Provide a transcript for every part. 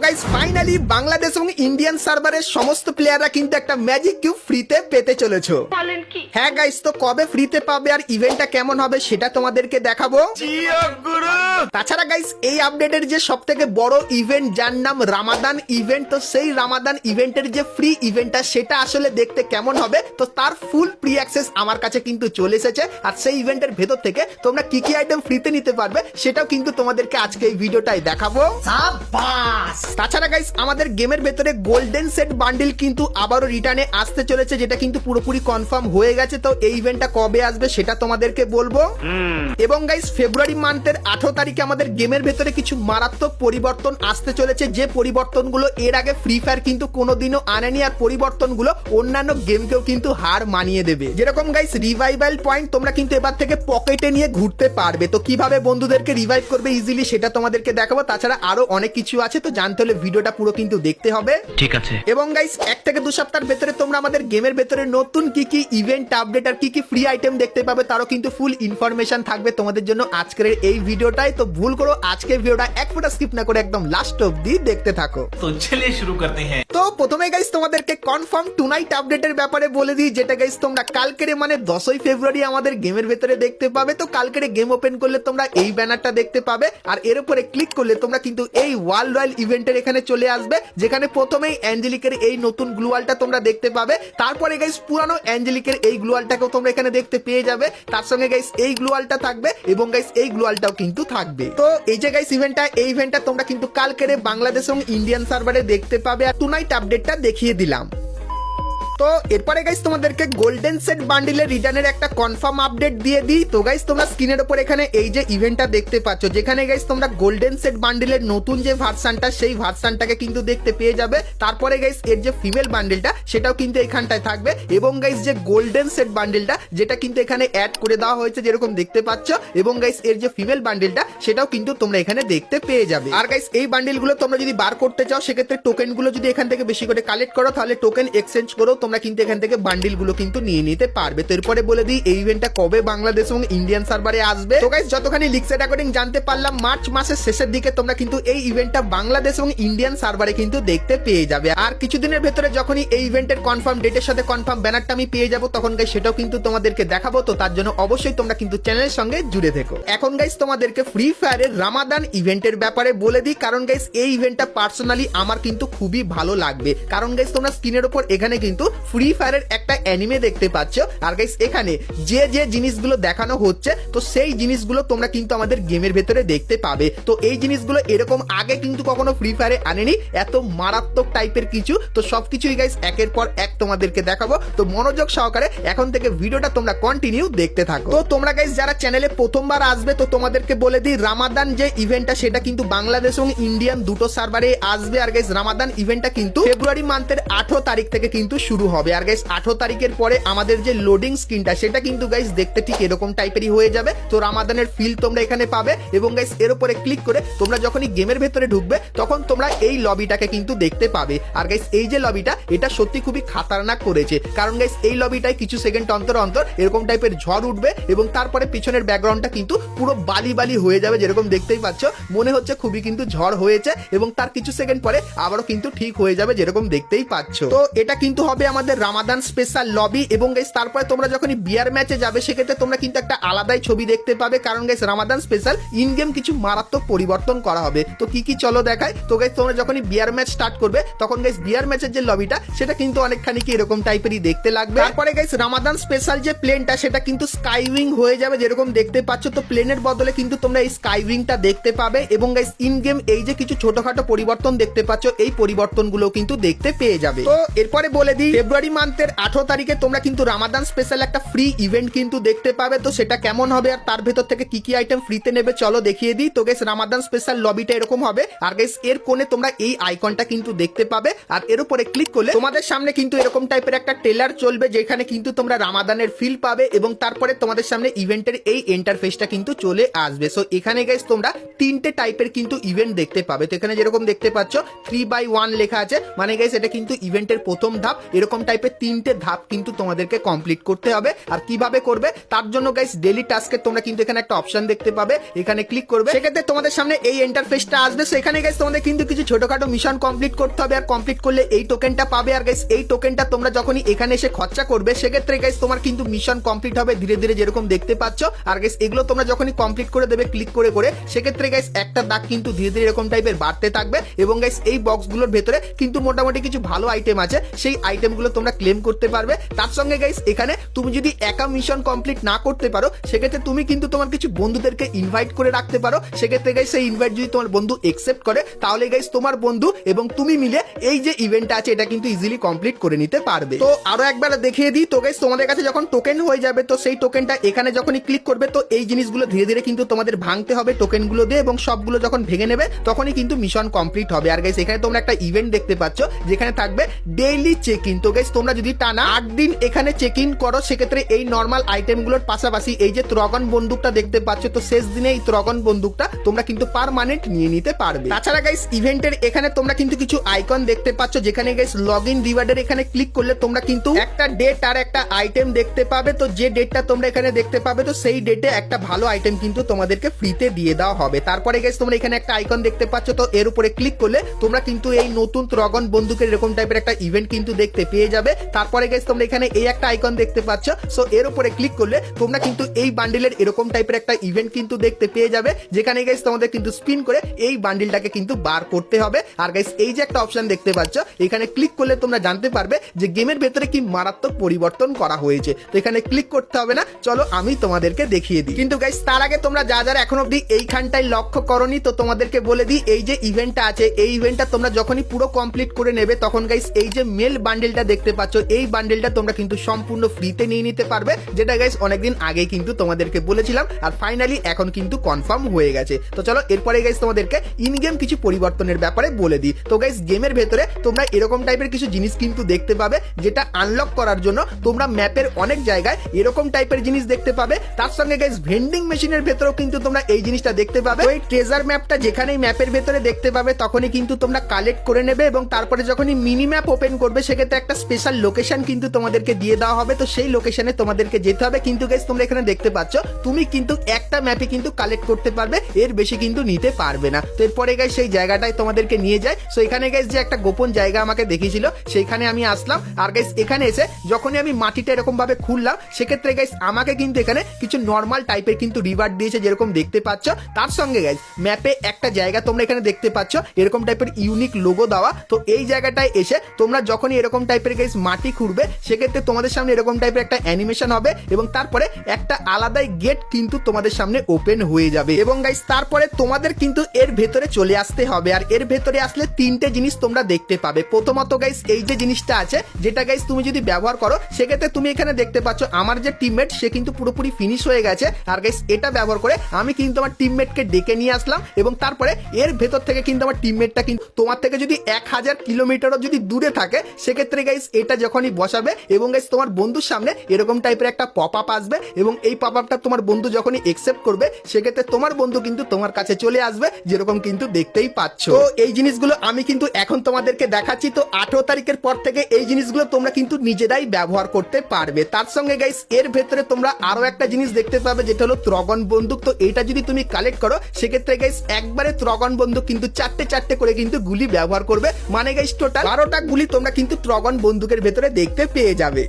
Guys finally Bangladesh এবং Indian সার্ভারের সমস্ত প্লেয়াররা কিন্তু একটা ম্যাজিক কিউব ফ্রিতে পেতে চলেছো। বলেন কি? হ্যাঁ গাইস, তো কবে ফ্রিতে পাবে আর ইভেন্টটা কেমন হবে সেটা তোমাদেরকে দেখাবো। তাছাড়া গাইস এই আপডেটের যে সবথেকে বড় ইভেন্ট যার নাম রামাদান ইভেন্ট, তো সেই রামাদান ইভেন্টের যে ফ্রি ইভেন্টটা সেটা আসলে দেখতে কেমন হবে, তো তার ফুল প্রি অ্যাক্সেস আমার কাছে কিন্তু চলে এসেছে। আর সেই ইভেন্টের ভেতর থেকে তোমরা কি কি আইটেম ফ্রিতে নিতে পারবে সেটাও কিন্তু তোমাদেরকে আজকে এই ভিডিওটাই দেখাবো। তাছাড়া গাইস আমাদের গেমের ভেতরে গোল্ডেন সেট বান্ডিল কিন্তু আবারও রিটার্নে আসতে চলেছে, যেটা কিন্তু পুরোপুরি কনফার্ম হয়ে গেছে। তো এই ইভেন্টটা কবে আসবে সেটা তোমাদেরকে বলবো। এবং গাইস ফেব্রুয়ারি মান্থের 18 তারিখে আমাদের গেমের ভেতরে কিছু মারাত্মক পরিবর্তন আসতে চলেছে, যে পরিবর্তনগুলো এর আগে ফ্রি ফায়ার কিন্তু কোনোদিনও আনেনি। আর পরিবর্তনগুলো অন্যান্য গেমকেও কিন্তু হার মানিয়ে দেবে। যেরকম গাইস রিভাইভাল পয়েন্ট তোমরা কিন্তু এবার থেকে পকেটে নিয়ে ঘুরতে পারবে। তো কিভাবে বন্ধুদেরকে রিভাইভ করবে ইজিলি সেটা তোমাদেরকে দেখাবো। তাছাড়া আরো অনেক কিছু আছে, তো জানতে হলে ভিডিওটা পুরো কিন্তু দেখতে হবে। ঠিক আছে। এবং গাইস 1 থেকে 2 সপ্তাহের ভেতরে তোমরা আমাদের গেমের ভেতরে নতুন কি কি ইভেন্ট আপডেট আর কি কি ফ্রি আইটেম দেখতে পাবে তারও কিন্তু ফুল ইনফরমেশন থাকবে তোমাদের জন্য আজকের এই ভিডিওটাই। তো ভুল করো আজকের ভিডিওটা এক ফোঁটা স্কিপ না করে একদম লাস্ট অবধি দেখতে থাকো। তো চলিए শুরু করতে हैं। তো প্রথমে গাইস তোমাদেরকে কনফার্ম টুনাইট আপডেটের ব্যাপারে বলে দিই, যেটা গাইস তোমরা কালকের মানে 10ই ফেব্রুয়ারি আমাদের গেমের ভেতরে দেখতে পাবে। তো কালকের গেম ওপেন করলে তোমরা এই ব্যানারটা দেখতে পাবে, আর এর উপরে ক্লিক করলে তোমরা কিন্তু এই ওয়ার্ল্ড রয়্যাল ইভেন্টের এখানে চলে আসবে, যেখানে প্রথমেই অ্যাঞ্জেলিকের এই নতুন গ্লুয়ালটা তোমরা দেখতে পাবে। তারপরে গাইস পুরানো অ্যাঞ্জেলিকের এই গ্লুয়ালটাকেও তোমরা এখানে দেখতে পেয়ে যাবে। তার সঙ্গে গাইস এই গ্লুয়ালটা থাকবে এবং গাইস এই গ্লুয়ালটাও কিন্তু থাকবে। তো এই যে গাইস এই ইভেন্টটা তোমরা কিন্তু কালকের বাংলাদেশ এবং ইন্ডিয়ান সার্ভারে দেখতে পাবে। আর টুনাইট আপডেটটা দেখিয়ে দিলাম। তো এরপরে গাইস তোমাদেরকে গোল্ডেন সেট বান্ডিলের রিটার্নের একটা কনফার্ম আপডেট দিয়ে দিই। তো গাইস তোমরা স্ক্রিনের উপর এখানে এই যে ইভেন্টটা দেখতে পাচ্ছ, যেখানে গাইস তোমরা গোল্ডেন সেট বান্ডিলের নতুন যে ভার্সনটা সেই ভার্সনটাকে কিন্তু দেখতে পেয়ে যাবে। তারপরে গাইস এর যে ফিমেল বান্ডিলটা সেটাও কিন্তু এখানটায় থাকবে, এবং গাইস যে গোল্ডেন সেট বান্ডিলটা যেটা কিন্তু এখানে অ্যাড করে দেওয়া হয়েছে যেরকম দেখতে পাচ্ছ, এবং গাইস এর যে ফিমেল বান্ডিলটা সেটাও কিন্তু তোমরা এখানে দেখতে পেয়ে যাবে। আর গাইস এই বান্ডিলগুলো তোমরা যদি বার করতে চাও সেক্ষেত্রে টোকেনগুলো যদি এখান থেকে বেশি করে কালেক্ট করো তাহলে টোকেন এক্সচেঞ্জ করো তোমরা কিন্তু এখান থেকে বান্ডিল গুলো কিন্তু নিয়ে নিতে পারবে। তো এরপরে বলে দিই এই ইভেন্টটা কবে বাংলাদেশ এবং ইন্ডিয়ান সার্ভারে আসবে। তো গাইস যতখানি লিক্সের অ্যাকর্ডিং জানতে পারলাম মার্চ মাসের শেষের দিকে তোমরা কিন্তু এই ইভেন্টটা বাংলাদেশ এবং ইন্ডিয়ান সার্ভারে কিন্তু দেখতে পেয়ে যাবে। আর কিছুদিনের ভেতরে যখনই এই ইভেন্টের কনফার্ম ডেটের সাথে কনফার্ম ব্যানারটা আমি পেয়ে যাবো তখন গাইস সেটাও কিন্তু তোমাদেরকে দেখাবো। তো তার জন্য অবশ্যই তোমরা কিন্তু চ্যানেলের সঙ্গে জুড়ে থেকো। এখন গাইস তোমাদেরকে ফ্রি ফায়ারের রামাদান ইভেন্টের ব্যাপারে বলে দিই, কারণ গাইস এই ইভেন্টটা পার্সোনালি আমার কিন্তু খুবই ভালো লাগবে। কারণ গাইস তোমরা স্ক্রিনের উপর এখানে কিন্তু ফ্রি ফায়ারের একটা অ্যানিমে দেখতে পাচ্ছ। আর গাইস এখানে যে যে জিনিসগুলো দেখানো হচ্ছে তো সেই জিনিসগুলো তোমরা কিন্তু আমাদের গেমের ভেতরে দেখতে পাবে। তো এই জিনিসগুলো এরকম আগে কিন্তু কখনো ফ্রি ফায়ারে আনেনি, এত মারাত্মক টাইপের কিছু। তো সবকিছুই গাইস একের পর এক তোমাদেরকে দেখাবো। তো মনোযোগ সহকারে এখন থেকে ভিডিওটা তোমরা কন্টিনিউ দেখতে থাকো। তো তোমরা গাইস যারা চ্যানেলে প্রথমবার আসবে তো তোমাদেরকে বলে দিই রামাদান যে ইভেন্টটা সেটা কিন্তু বাংলাদেশ এবং ইন্ডিয়ান দুটো সার্ভারে আসবে। আর গাইস রামাদান ইভেন্টটা কিন্তু ফেব্রুয়ারি মান্থের 18 তারিখ থেকে কিন্তু শুরু হবে। আর গাইস 18 তারিখের পরে আমাদের যে লোডিং স্ক্রিনটা সেটা কিন্তু গাইস দেখতে ঠিক এরকম টাইপেরই হয়ে যাবে। তো রামাদানের ফিল তোমরা এখানে পাবে, এবং গাইস এর উপরে ক্লিক করে তোমরা যখনই গেমের ভেতরে ঢুকবে তখন তোমরা এই লবিটাকে কিন্তু দেখতে পাবে। আর গাইস এই যে লবিটা এটা সত্যি খুবই খাতারনাক করেছে, কারণ গাইস এই লবিটায় কিছু সেকেন্ড অন্তর অন্তর এরকম টাইপের ঝড় উঠবে এবং তারপরে পিছনের ব্যাকগ্রাউন্ডটা কিন্তু পুরো বালি বালি হয়ে যাবে, যেরকম দেখতেই পাচ্ছ মনে হচ্ছে খুবই কিন্তু ঝড় হয়েছে, এবং তার কিছু সেকেন্ড পরে আবারও কিন্তু ঠিক হয়ে যাবে যেরকম দেখতেই পাচ্ছ। তো এটা কিন্তু হবে আমাদের রামাদান স্পেশাল লবি। এবং গাইস তারপরে তোমরা যখনই বিয়ার ম্যাচে যাবে সেক্ষেত্রে তোমরা কিন্তু একটা আলাদাই ছবি দেখতে পাবে, কারণ guys Ramadan special in game কিছু মারাত্মক পরিবর্তন করা হবে। তো কি কি চলো দেখাই। তো গাইস তোমরা যখনই বিয়ার ম্যাচ স্টার্ট করবে তখন গাইস বিয়ার ম্যাচের যে লবিটা সেটা কিন্তু অনেকখানি কি এরকম টাইপেরই দেখতে লাগবে। তারপরে গাইস রামাদান স্পেশাল যে প্লেনটা সেটা কিন্তু স্কাইউইং হয়ে যাবে যেরকম দেখতে পাচ্ছ। তো প্লেনের বদলে কিন্তু তোমরা এই স্কাইউইংটা দেখতে পাবে, এবং গাইস ইন গেম এই যে কিছু ছোটখাটো পরিবর্তন দেখতে পাচ্ছ এই পরিবর্তনগুলো কিন্তু দেখতে পেয়ে যাবে। তো এরপরে বলে দিই ফেব্রুয়ারি মান্থের 18 তারিখে তোমরা কিন্তু রামাদান স্পেশাল একটা ফ্রি ইভেন্ট কিন্তু দেখতে পাবে। তো সেটা কেমন হবে আর তার ভেতর থেকে কি কি আইটেম ফ্রিতে নেবে চলো দেখিয়ে দিই। তো গাইস রামাদান স্পেশাল লবিটা এরকম হবে, আর গাইস এর কোণে তোমরা এই আইকনটা কিন্তু দেখতে পাবে, আর এর উপরে ক্লিক করলে তোমাদের সামনে কিন্তু এরকম টাইপের একটা ট্রেলার চলবে যেখানে কিন্তু তোমরা রামাদানের ফিল পাবে, এবং তারপরে তোমাদের সামনে ইভেন্টের এই ইন্টারফেসটা কিন্তু চলে আসবে। সো এখানে গাইস তোমরা তিনটে টাইপের কিন্তু ইভেন্ট দেখতে পাবে। তো এখানে যেরকম দেখতে পাচ্ছ 3/1 লেখা আছে, মানে গাইস এটা কিন্তু ইভেন্টের প্রথম ধাপ। এরকম এরকম টাইপের 3টে ধাপ কিন্তু তোমাদেরকে কমপ্লিট করতে হবে। আর কিভাবে করবে তার জন্য গাইস ডেইলি টাস্কে তোমরা কিন্তু এখানে একটা অপশন দেখতে পাবে, এখানে ক্লিক করবে, সেক্ষেত্রে তোমাদের সামনে এই ইন্টারফেসটা আসবে। সেখানে গাইস তোমাদের কিন্তু কিছু ছোটখাটো মিশন কমপ্লিট করতে হবে, আর কমপ্লিট করলে এই টোকেনটা পাবে। আর গাইস এই টোকেনটা তোমরা যখনই এখানে এসে খরচা করবে সেক্ষেত্রে গাইস তোমার কিন্তু মিশন কমপ্লিট হবে ধীরে ধীরে, যেরকম দেখতে পাচ্ছ। আর গাইস এগুলো তোমরা যখনই কমপ্লিট করে দেবে ক্লিক করে করে, সেক্ষেত্রে গাইস একটা দাগ কিন্তু ধীরে ধীরে এরকম টাইপের বাড়তে থাকবে। এবং গাইস এই বক্সগুলোর ভেতরে কিন্তু মোটামুটি কিছু ভালো আইটেম আছে, সেই আইটেমগুলো তোমরা ক্লেম করতে পারবে। তার সঙ্গে গাইস এখানে তুমি যদি একা মিশন কমপ্লিট না করতে পারো সেক্ষেত্রে তুমি কিন্তু তোমার কিছু বন্ধুদেরকে ইনভাইট করে রাখতে পারো। সেক্ষেত্রে গাইস সেই ইনভাইট যদি তোমার বন্ধু একসেপ্ট করে তাহলে গাইস তোমার বন্ধু এবং তুমি মিলে এই যে ইভেন্টটা আছে এটা কিন্তু ইজিলি কমপ্লিট করে নিতে পারবে। তো আরো একবার দেখিয়ে দিই, তো গাইস তোমাদের কাছে যখন টোকেন হয়ে যাবে তো সেই টোকেনটা এখানে যখনই ক্লিক করবে তো এই জিনিসগুলো ধীরে ধীরে কিন্তু তোমাদের ভাঙতে হবে টোকেনগুলো দিয়ে, এবং সবগুলো যখন ভেঙে নেবে তখনই কিন্তু মিশন কমপ্লিট হবে। আর গাইস এখানে তোমরা একটা ইভেন্ট দেখতে পাচ্ছ যেখানে থাকবে ডেইলি চেক ইন। তো গাইস তোমরা যদি টানা 8 দিন এখানে চেক ইন করো সেক্ষেত্রে এই নর্মাল আইটেমগুলোর পাশাপাশি এই যে ত্রগন বন্দুকটা দেখতে পাচ্ছ, তো শেষ দিনে এই ত্রগন বন্দুকটা তোমরা কিন্তু পার্মানেন্ট নিয়ে নিতে পারবে। তাছাড়া গাইস ইভেন্টের এখানে তোমরা কিন্তু কিছু আইকন দেখতে পাচ্ছ যেখানে গাইস লগ ইন রিওয়ার্ডের এখানে ক্লিক করলে তোমরা কিন্তু একটা ডেট আর একটা আইটেম দেখতে পাবে। তো যে ডেটটা তোমরা এখানে দেখতে পাবে তো সেই ডেটে একটা ভালো আইটেম কিন্তু তোমাদেরকে ফ্রিতে দিয়ে দেওয়া হবে। তারপরে গাইস তোমরা এখানে একটা আইকন দেখতে পাচ্ছ, তো এর উপরে ক্লিক করলে তোমরা কিন্তু এই নতুন ত্রগন বন্দুকের এরকম টাইপের একটা ইভেন্ট কিন্তু দেখতে পেয়ে যাবে। তারপরে গাইস তোমরা এখানে এই একটা আইকন দেখতে পাচ্ছ, সো এর উপরে ক্লিক করলে তোমরা কিন্তু এই বান্ডিলের এরকম টাইপের একটা ইভেন্ট কিন্তু দেখতে পেয়ে যাবে, যেখানে গাইস তোমাদের কিন্তু স্পিন করে এই বান্ডিলটাকে কিন্তু বার করতে হবে। আর গাইস এই যে একটা অপশন দেখতে পাচ্ছ এখানে ক্লিক করলে তোমরা জানতে পারবে যে গেমের ভেতরে কি মারাত্মক পরিবর্তন করা হয়েছে। তো এখানে ক্লিক করতে হবে না, চলো আমি তোমাদেরকে দেখিয়ে দিই। কিন্তু গাইস তার আগে তোমরা যা যারা এখন অব্দি এইখানটায় লক্ষ্য করনি তো তোমাদেরকে বলে দিই, এই যে ইভেন্টটা আছে এই ইভেন্টটা তোমরা যখনই পুরো কমপ্লিট করে নেবে তখন গাইস এই যে মেল বান্ডেলটা দেখতে পাচ্ছ এই বান্ডেলটা তোমরা কিন্তু সম্পূর্ণ ফ্রিতে নিয়ে নিতে পারবে, যেটা গাইস অনেকদিন আগে কিন্তু তোমাদেরকে বলেছিলাম আর ফাইনালি এখন কিন্তু কনফার্ম হয়ে গেছে। তো চলো এরপরে গাইস তোমাদেরকে ইন গেম কিছু পরিবর্তনের ব্যাপারে বলে দিই। তো গাইস গেমের ভেতরে তোমরা এরকম টাইপের কিছু জিনিস কিন্তু দেখতে পাবে, যেটা আনলক করার জন্য তোমরা ম্যাপের অনেক জায়গায় এরকম টাইপের জিনিস দেখতে পাবে। তার সঙ্গে গাইস ভেন্ডিং মেশিনের ভেতরেও কিন্তু তোমরা এই জিনিসটা দেখতে পাবে। ওই ট্রেজার ম্যাপটা যেখানেই ম্যাপের ভেতরে দেখতে পাবে তখনই কিন্তু তোমরা কালেক্ট করে নেবে, এবং তারপরে যখনই মিনি ম্যাপ ওপেন করবে সেক্ষেত্রে একটা স্পেশাল লোকেশন কিন্তু তোমাদেরকে দিয়ে দেওয়া হবে। তো সেই লোকেশনে তোমাদেরকে যেতে হবে। কিন্তু গাইস তোমরা এখানে দেখতে পাচ্ছ তুমি কিন্তু একটা ম্যাপে কিন্তু কালেক্ট করতে পারবে, এর বেশি কিন্তু নিতে পারবে না। তো এরপরে গাইস সেই জায়গাটায় তোমাদেরকে নিয়ে যায়। সো এখানে গাইস যে একটা গোপন জায়গা আমাকে দেখিয়েছিল সেইখানে আমি আসলাম। আর গাইস এখানে এসে যখনই আমি মাটিটা এরকম ভাবে খুললাম সেক্ষেত্রে গাইস আমাকে কিন্তু এখানে কিছু নর্মাল টাইপের কিন্তু রিওয়ার্ড দিয়েছে যেরকম দেখতে পাচ্ছ। তার সঙ্গে গাইস ম্যাপে একটা জায়গা তোমরা এখানে দেখতে পাচ্ছ এরকম টাইপের ইউনিক লোগো দেওয়া। তো এই জায়গাটায় এসে তোমরা যখনই এরকম টাইপের গাইস মাটি খুঁড়বে সেক্ষেত্রে তোমাদের সামনে এরকম টাইপের একটা অ্যানিমেশন হবে, এবং তারপরে একটা আলাদাই গেট কিন্তু তোমাদের সামনে ওপেন হয়ে যাবে। এবং গাইস তারপরে তোমাদের কিন্তু এর ভেতরে চলে আসতে হবে। আর এর ভেতরে আসলে 3টে জিনিস তোমরা দেখতে পাবে। প্রথমত গাইস এই যে জিনিসটা আছে যেটা গাইস তুমি যদি ব্যবহার করো সেক্ষেত্রে তুমি এখানে দেখতে পাচ্ছ আমার যে টিমমেট সে কিন্তু পুরোপুরি ফিনিশ হয়ে গেছে। আর গাইস এটা ব্যবহার করে আমি কিন্তু আমার টিমমেটকে ডেকে নিয়ে আসলাম, এবং তারপরে এর ভেতর থেকে কিন্তু আমার টিমমেটটা কিন্তু তোমার থেকে যদি 1000 কিলোমিটারও যদি দূরে থাকে সেক্ষেত্রে গাইস এটা যখনই বসাবে এবং গাইস তোমার বন্ধুর সামনে এরকম টাইপের একটা পপ আপ আসবে, এবং এই পপ আপটা তোমার বন্ধু যখনই একসেপ্ট করবে সেক্ষেত্রে তোমার বন্ধু কিন্তু তোমার কাছে চলে আসবে, যেরকম কিন্তু দেখতেই পাচ্ছ। তো এই জিনিসগুলো আমি কিন্তু এখন তোমাদেরকে দেখাচ্ছি। তো 18 তারিখের পর থেকে এই জিনিসগুলো তোমরা কিন্তু নিজেরাই ব্যবহার করতে পারবে। তার সঙ্গে গাইস এর ভেতরে তোমরা আরো একটা জিনিস দেখতে পাবে যেটা হলো ত্রগন বন্দুক। তো এটা যদি তুমি কালেক্ট করো সেক্ষেত্রে গাইস একবারে ত্রগন বন্দুক কিন্তু 4টে করে কিন্তু গুলি ব্যবহার করবে, মানে গাইস টোটাল 12টা গুলি তোমরা কিন্তু ত্রগন বন্দুকের ভেতরে দেখতে পেয়ে যাবে।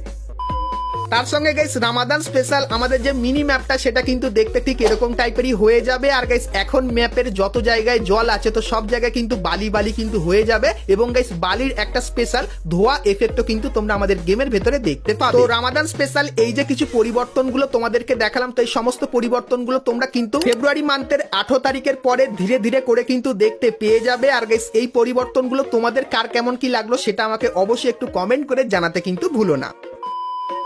তার সঙ্গে গাইস রামাদান স্পেশাল আমাদের যে মিনি ম্যাপটা সেটা কিন্তু দেখতে ঠিক এরকম টাইপেরই হয়ে যাবে। আর গাইস এখন ম্যাপের যত জায়গায় জল আছে তো সব জায়গায় কিন্তু বালি বালি কিন্তু হয়ে যাবে, এবং গাইস বালির একটা স্পেশাল ধোয়া এফেক্টও কিন্তু তোমরা আমাদের গেমের ভেতরে দেখতে পাবে। তো রামাদান স্পেশাল এই যে কিছু পরিবর্তনগুলো তোমাদেরকে দেখালাম, তো এই সমস্ত পরিবর্তনগুলো তোমরা কিন্তু ফেব্রুয়ারি মান্থের 18 তারিখের পরে ধীরে ধীরে করে কিন্তু দেখতে পেয়ে যাবে। আর গাইস এই পরিবর্তনগুলো তোমাদের কার কেমন কি লাগলো সেটা আমাকে অবশ্যই একটু কমেন্ট করে জানাতে কিন্তু ভুলো না।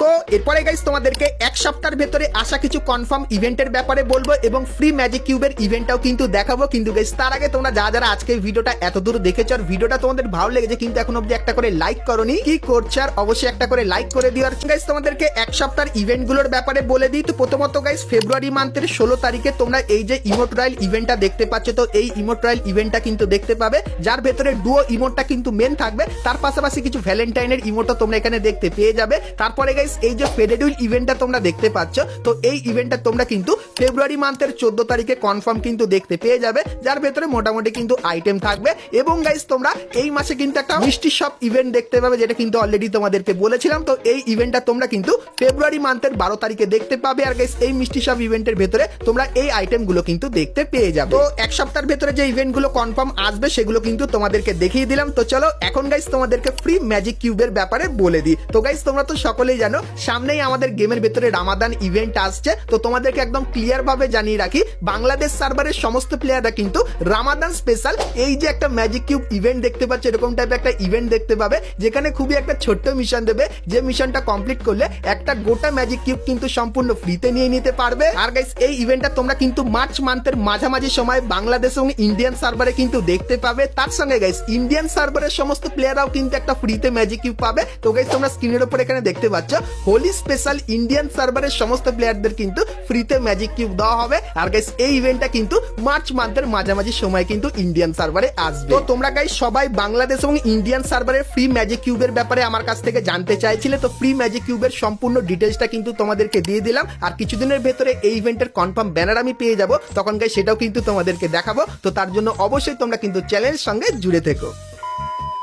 তো এরপরে গাইস তোমাদেরকে এক সপ্তাহের ভেতরে আসা কিছু কনফার্ম ইভেন্টের ব্যাপারে বলবো এবং ফ্রি ম্যাজিক কিউবের ইভেন্টটাও কিন্তু দেখাবো। কিন্তু গাইস তার আগে তোমরা যারা আজকে ভিডিওটা এত দূর দেখেছো আর ভিডিওটা তোমাদের ভালো লেগেছে কিন্তু এখন অবধি একটা করে লাইক করোনি, কি করছো আর অবশ্যই একটা করে লাইক করে দিও। আর গাইস তোমাদেরকে এক সপ্তাহের ইভেন্টগুলোর ব্যাপারে বলে দিই। তো প্রথমত গাইস ফেব্রুয়ারি মান্থের 16 তারিখে তোমরা এই যে ইমোট রয়্যাল ইভেন্টটা দেখতে পাচ্ছ, তো এই ইমোট রয়্যাল ইভেন্টটা কিন্তু দেখতে পাবে, যার ভেতরে ডুও ইমোটটা কিন্তু মেন থাকবে, তার পাশাপাশি কিছু ভ্যালেন্টাইনের ইমোটও তোমরা এখানে দেখতে পেয়ে যাবে। তারপরে গাইস এই যে ফেডেডুইল ইভেন্টটা তোমরা দেখতে পাচ্ছ, তো এই ইভেন্টটা তোমরা কিন্তু ফেব্রুয়ারি মান্থের 14 তারিখে কনফার্ম কিন্তু দেখতে পেয়ে যাবে, যার ভেতরে মোটামুটি কিন্তু আইটেম থাকবে। এবং গাইস তোমরা এই মাসে কিন্তু একটা মিষ্টি শপ ইভেন্ট দেখতে পাবে, যেটা কিন্তু অলরেডি তোমাদেরকে বলেছিলাম। তো এই ইভেন্টটা তোমরা কিন্তু ফেব্রুয়ারি মান্থের 12 তারিখে দেখতে পাবে। আর গাইস এই মিষ্টি শপ ইভেন্টের ভেতরে তোমরা এই আইটেমগুলো কিন্তু দেখতে পেয়ে যাবে। তো এক সপ্তাহের ভেতরে যে ইভেন্টগুলো কনফার্ম আসবে সেগুলো কিন্তু তোমাদেরকে দেখিয়ে দিলাম। তো চলো এখন গাইস তোমাদেরকে ফ্রি ম্যাজিক কিউবের ব্যাপারে বলে দিই। তো গাইস তোমরা তো সকলেই জানো সামনেই আমাদের গেমের ভেতরে রামাদান ইভেন্ট আসছে। তো তোমাদেরকে একদম ক্লিয়ার ভাবে জানিয়ে রাখি, বাংলাদেশ সার্ভারের সমস্ত প্লেয়াররা কিন্তু রামাদান স্পেশাল এই যে একটা ম্যাজিক কিউব ইভেন্ট দেখতে পাচ্ছে, এরকম টাইপের একটা ইভেন্ট দেখতে পাবে, যেখানে খুবই একটা ছোট্ট মিশন দেবে, যে মিশনটা কমপ্লিট করলে একটা গোটা ম্যাজিক কিউব কিন্তু সম্পূর্ণ ফ্রিতে নিয়ে নিতে পারবে। আর গাইস এই ইভেন্টটা তোমরা কিন্তু মার্চ মান্থের মাঝামাঝি সময় বাংলাদেশ এবং ইন্ডিয়ান সার্ভারে কিন্তু দেখতে পাবে। তার সঙ্গে গাইস ইন্ডিয়ান সার্ভারের সমস্ত প্লেয়াররাও কিন্তু একটা ফ্রিতে ম্যাজিক কিউব পাবে। তো গাইস তোমরা স্ক্রিনের উপর এখানে দেখতে পাচ্ছ হোলি স্পেশাল ইন্ডিয়ান সার্ভারের সমস্ত প্লেয়ারদের কিন্তু ফ্রিতে ম্যাজিক কিউব দেওয়া হবে। আর গাইস এই ইভেন্টটা কিন্তু মার্চ মান্থের মাঝামাঝি সময় কিন্তু ইন্ডিয়ান সার্ভারে আসবে। তো তোমরা গাইস সবাই বাংলাদেশ এবং ইন্ডিয়ান সার্ভারের ফ্রি ম্যাজিক কিউবের ব্যাপারে আমার কাছ থেকে জানতে চাইছিলে, তো ফ্রি ম্যাজিক কিউবের সম্পূর্ণ ডিটেইলসটা কিন্তু তোমাদেরকে দিয়ে দিলাম। আর কিছুদিনের ভেতরে এই ইভেন্টের কনফার্ম ব্যানার আমি পেয়ে যাব, তখন গাইস সেটাও কিন্তু তোমাদেরকে দেখাবো। তো তার জন্য অবশ্যই তোমরা কিন্তু চ্যানেলের সঙ্গে জুড়ে থেকো।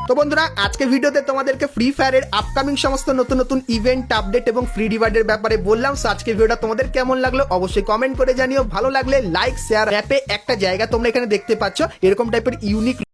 তো বন্ধুরা আজকে ভিডিওতে তোমাদেরকে ফ্রি ফায়ারের আপকামিং সমস্ত নতুন নতুন ইভেন্ট আপডেট এবং ফ্রি রিওয়ার্ডের ব্যাপারে বললাম। সো আজকে ভিডিওটা তোমাদের কেমন লাগলো অবশ্যই কমেন্ট করে জানিও। ভালো লাগলে লাইক শেয়ার, অ্যাপে একটা জায়গা তোমরা এখানে দেখতে পাচ্ছ এরকম টাইপের ইউনিক